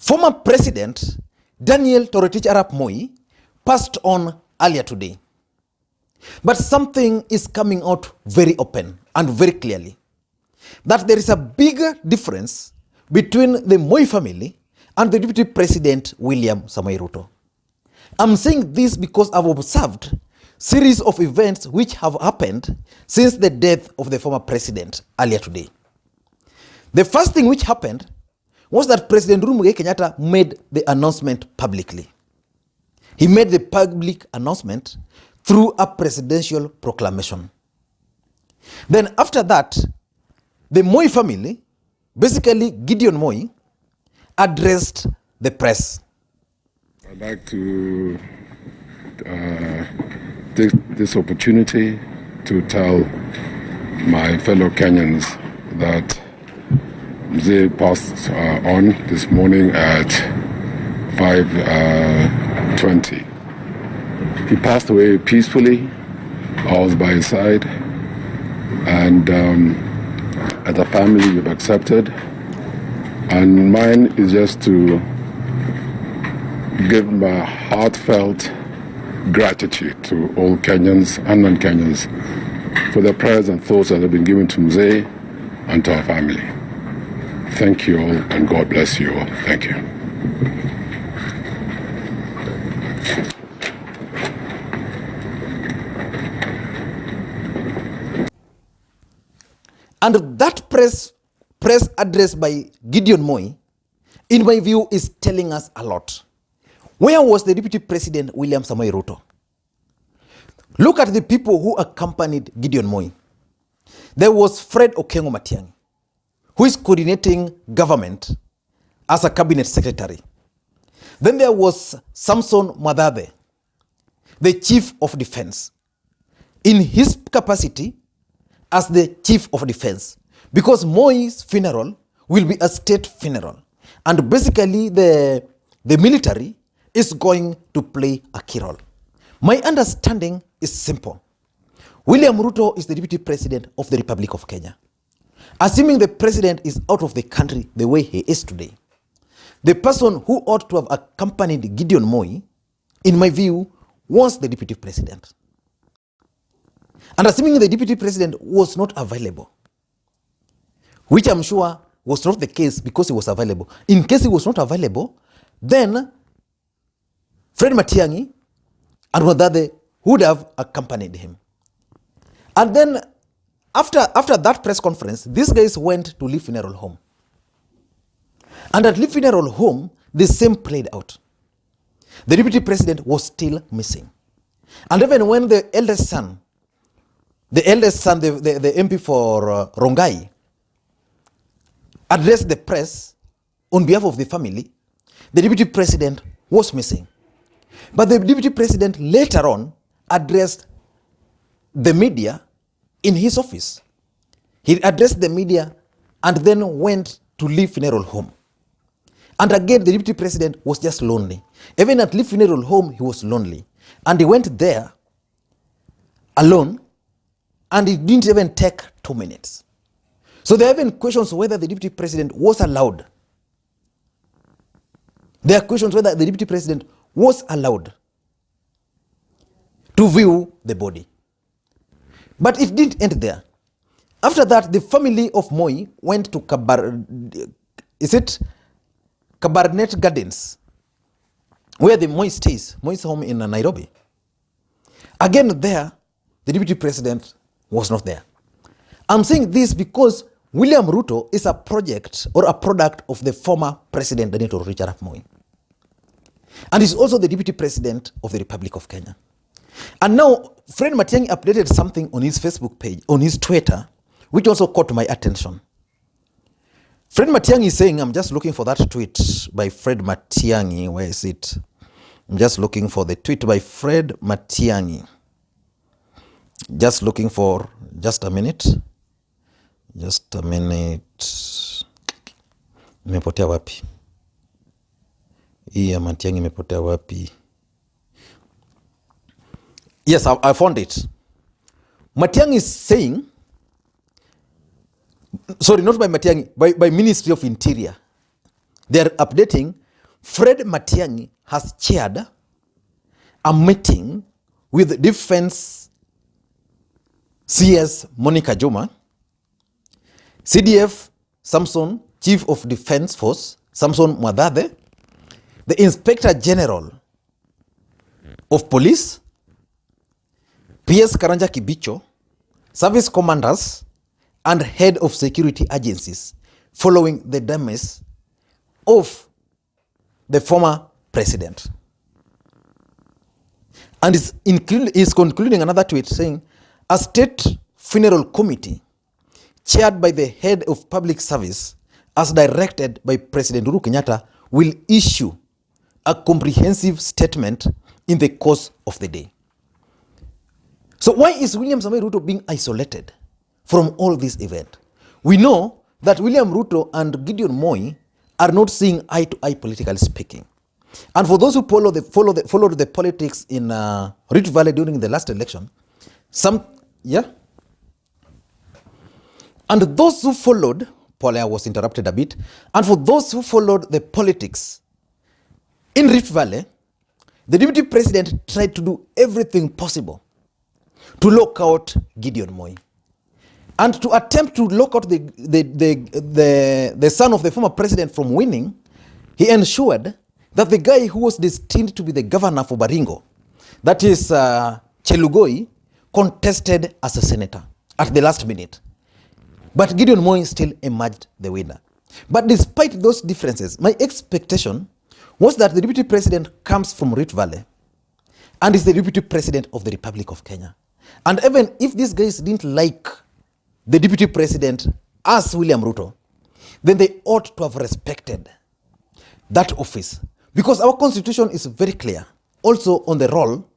Former President Daniel Toroitich Arap Moi passed on earlier today. But something is coming out very open and very clearly, that there is a bigger difference between the Moi family and the Deputy President William Samoei Ruto. I'm saying this because I've observed series of events which have happened since the death of the former president earlier today. The first thing which happened was that President Uhuru Kenyatta made the announcement publicly. He made the public announcement through a presidential proclamation. Then after that, the Moi family, basically Gideon Moi, addressed the press. I'd like to take this opportunity to tell my fellow Kenyans that they passed on this morning at 5:20. He passed away peacefully. I was by his side, and as a family we've accepted, and mine is just to give my heartfelt gratitude to all Kenyans and non-Kenyans for the prayers and thoughts that have been given to Mzee and to our family. Thank you all, and God bless you all. Thank you. And that press address by Gideon Moi, in my view, is telling us a lot. Where was the Deputy President William Samoei Ruto? Look at the people who accompanied Gideon Moi. There was Fred Okengo Matiang'i, who is coordinating government as a cabinet secretary. Then there was Samson Mwadhadhe, the chief of defense, in his capacity as the chief of defense, because Moi's funeral will be a state funeral. And basically the military is going to play a key role. My understanding is simple. William Ruto is the Deputy President of the Republic of Kenya. Assuming the president is out of the country the way he is today, the person who ought to have accompanied Gideon Moi, in my view, was the Deputy President. And assuming the Deputy President was not available, which I'm sure was not the case because he was available. In case he was not available, then Fred Matiang'i and Mwadhadhe would have accompanied him. And then after that press conference, these guys went to Lee Funeral Home. And at Lee Funeral Home, the same played out. The Deputy President was still missing. And even when the eldest son, the MP for Rongai, addressed the press on behalf of the family, the Deputy President was missing. But the Deputy President later on addressed the media in his office. He addressed the media and then went to Lee Funeral Home. And again, the Deputy President was just lonely. Even at Lee Funeral Home, he was lonely. And he went there alone, and it didn't even take 2 minutes. So there are even questions whether the Deputy President was allowed. There are questions whether the Deputy President was allowed to view the body. But it didn't end there. After that, the family of Moi went to Kabarnet Gardens, where the Moi stays, Moi's home in Nairobi. Again there, the Deputy President was not there. I'm saying this because William Ruto is a project or a product of the former President Daniel Toroitich Arap Moi. And he's also the Deputy President of the Republic of Kenya. And now, Fred Matiang'i updated something on his Facebook page, on his Twitter, which also caught my attention. Fred Matiang'i is saying, I'm just looking for that tweet by Fred Matiang'i. Where is it? I'm just looking for the tweet by Fred Matiang'i. Just looking for, just a minute. Just a minute. Imepotea wapi? Hii ya Matiang'i imepotea wapi? Yes, I found it. Matiang'i is saying, sorry, not by Matiang'i, by Ministry of Interior. They are updating Fred Matiang'i has chaired a meeting with Defense CS Monica Juma, CDF Samson, Chief of Defense Force Samson Mwadhade, the Inspector General of Police, PS Karanja Kibicho, service commanders, and head of security agencies following the demise of the former president. And is concluding another tweet saying, a state funeral committee chaired by the head of public service as directed by President Uhuru Kenyatta will issue a comprehensive statement in the course of the day. So why is William Samoei Ruto being isolated from all this event? We know that William Ruto and Gideon Moi are not seeing eye to eye politically speaking. And for those who followed the politics in Rift Valley during the last election, and those who followed, Paul, I was interrupted a bit, and for those who followed the politics in Rift Valley, the deputy president tried to do everything possible to lock out Gideon Moi. And to attempt to lock out the son of the former president from winning, he ensured that the guy who was destined to be the governor for Baringo, that is Chelugoi, contested as a senator at the last minute. But Gideon Moi still emerged the winner. But despite those differences, my expectation was that the deputy president comes from Rift Valley and is the deputy president of the Republic of Kenya. And even if these guys didn't like the deputy president as William Ruto, then they ought to have respected that office. Because our constitution is very clear also on the role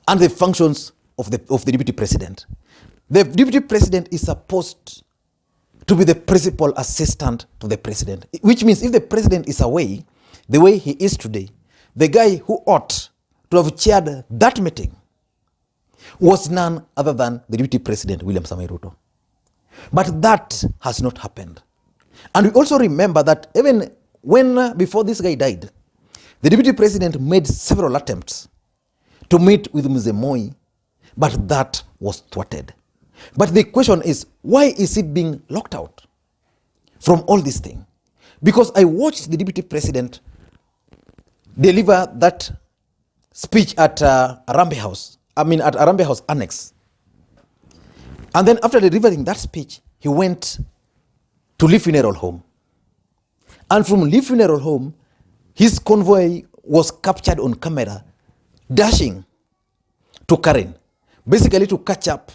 and the functions of the deputy president. The deputy president is supposed to be the principal assistant to the president, which means if the president is away, the way he is today, the guy who ought to have chaired that meeting was none other than the deputy president, William Samoei Ruto. But that has not happened. And we also remember that even when, before this guy died, the deputy president made several attempts to meet with Mzee Moi, but that was thwarted. But the question is, why is he being locked out from all this thing? Because I watched the deputy president deliver that speech at Arambe House, at Arambe House Annex. And then after delivering that speech, he went to Lee Funeral Home. And from Lee Funeral Home, his convoy was captured on camera, dashing to Karen, basically to catch up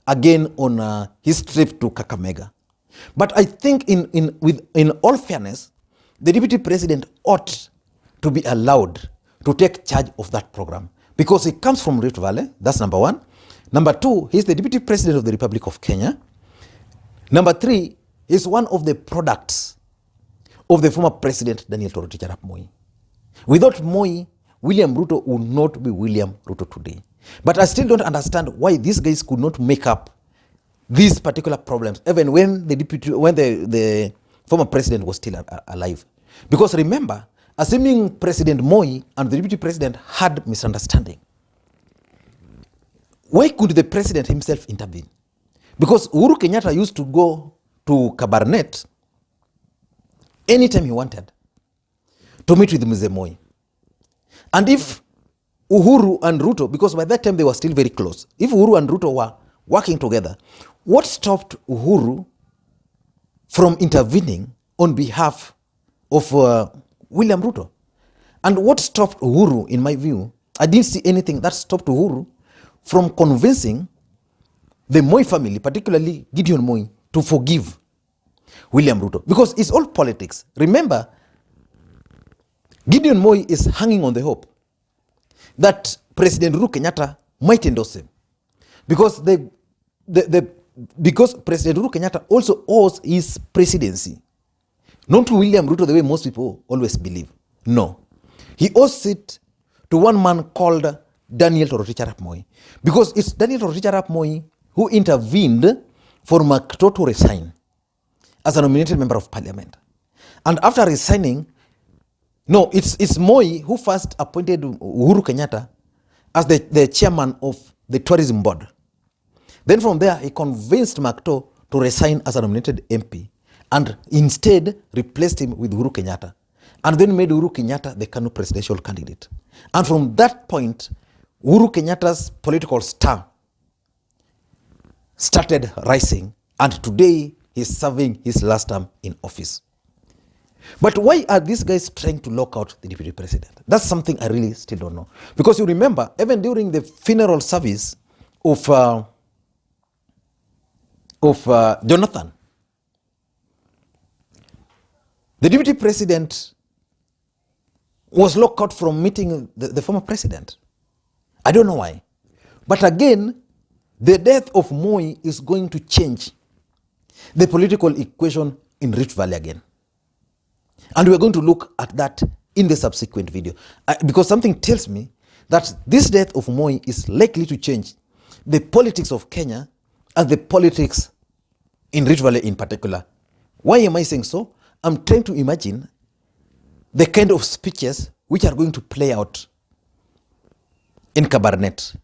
again on his trip to Kakamega. But I think in all fairness, the deputy president ought to be allowed to take charge of that program because he comes from Rift Valley. That's number one. Number two, he's the deputy president of the Republic of Kenya. Number three, he's one of the products of the former president Daniel Toroitich arap Moi. Without Moi, William Ruto would not be William Ruto today. But I still don't understand why these guys could not make up these particular problems, even when the former president was still alive. Because remember, assuming President Moi and the deputy president had misunderstanding, why could the president himself intervene? Because Uhuru Kenyatta used to go to Kabarnet anytime he wanted to meet with Mzee Moi. And if Uhuru and Ruto, because by that time they were still very close, if Uhuru and Ruto were working together, what stopped Uhuru from intervening on behalf of William Ruto? And what stopped Uhuru, in my view, I didn't see anything that stopped Uhuru from convincing the Moi family, particularly Gideon Moi, to forgive William Ruto. Because it's all politics. Remember, Gideon Moi is hanging on the hope that President Uhuru Kenyatta might endorse him. Because because President Uhuru Kenyatta also owes his presidency, not to William Ruto the way most people always believe. No. He owes it to one man called Daniel Toroitich arap Moi. Because it's Daniel Toroitich arap Moi who intervened for Makto to resign as a nominated member of parliament. And after resigning, no, it's Moi who first appointed Uhuru Kenyatta as the chairman of the tourism board. Then from there, he convinced Makto to resign as a nominated MP and instead replaced him with Uhuru Kenyatta, and then made Uhuru Kenyatta the Kanu presidential candidate. And from that point, Uhuru Kenyatta's political star started rising, and today he's serving his last term in office. But why are these guys trying to lock out the deputy president? That's something I really still don't know. Because you remember, even during the funeral service of Jonathan, the deputy president was locked out from meeting the former president. I don't know why. But again, the death of Moi is going to change the political equation in Rift Valley again. And we're going to look at that in the subsequent video. Because something tells me that this death of Moi is likely to change the politics of Kenya and the politics in Rift Valley in particular. Why am I saying so? I'm trying to imagine the kind of speeches which are going to play out in Kabarnet.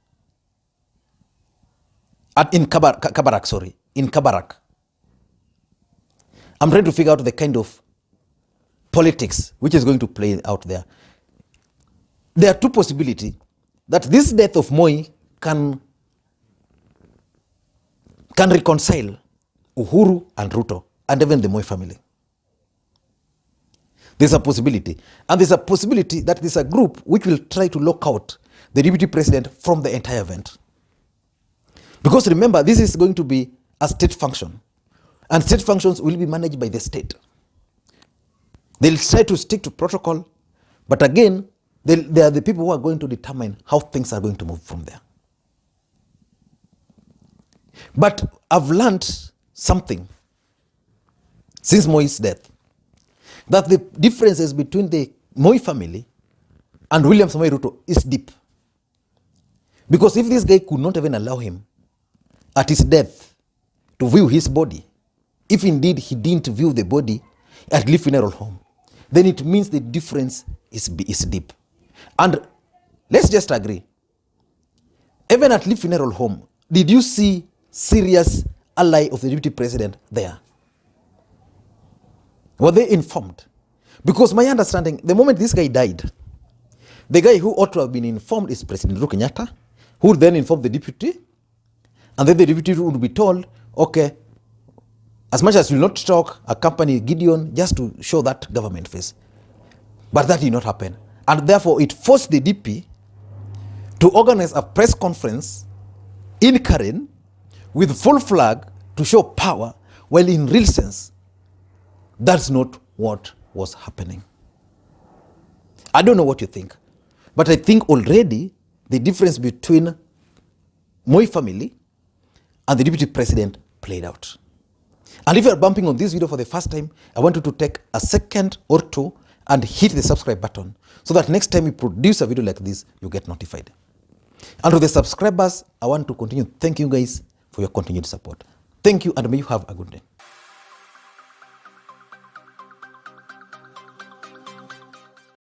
In Kabarak. I'm trying to figure out the kind of politics which is going to play out there. There are two possibilities that this death of Moi can reconcile Uhuru and Ruto and even the Moi family. There's a possibility. And there's a possibility that there's a group which will try to lock out the deputy president from the entire event. Because remember, this is going to be a state function. And state functions will be managed by the state. They'll try to stick to protocol. But again, they are the people who are going to determine how things are going to move from there. But I've learned something since Moi's death, that the differences between the Moi family and William Samoei Ruto is deep. Because if this guy could not even allow him at his death to view his body, if indeed he didn't view the body at Lee Funeral Home, then it means the difference is deep. And let's just agree, even at Lee Funeral Home, did you see serious ally of the deputy president there? Were they informed? Because my understanding, the moment this guy died, the guy who ought to have been informed is President Uhuru Kenyatta, who would then inform the deputy, and then the deputy would be told, okay, as much as you will not talk, accompany Gideon just to show that government face. But that did not happen. And therefore, it forced the DP to organize a press conference in Karen with full flag to show power, while in real sense, that's not what was happening. I don't know what you think, but I think already the difference between Moi family and the deputy president played out. And if you are bumping on this video for the first time, I want you to take a second or two and hit the subscribe button so that next time we produce a video like this, you get notified. And to the subscribers, I want to continue thanking you guys for your continued support. Thank you, and may you have a good day.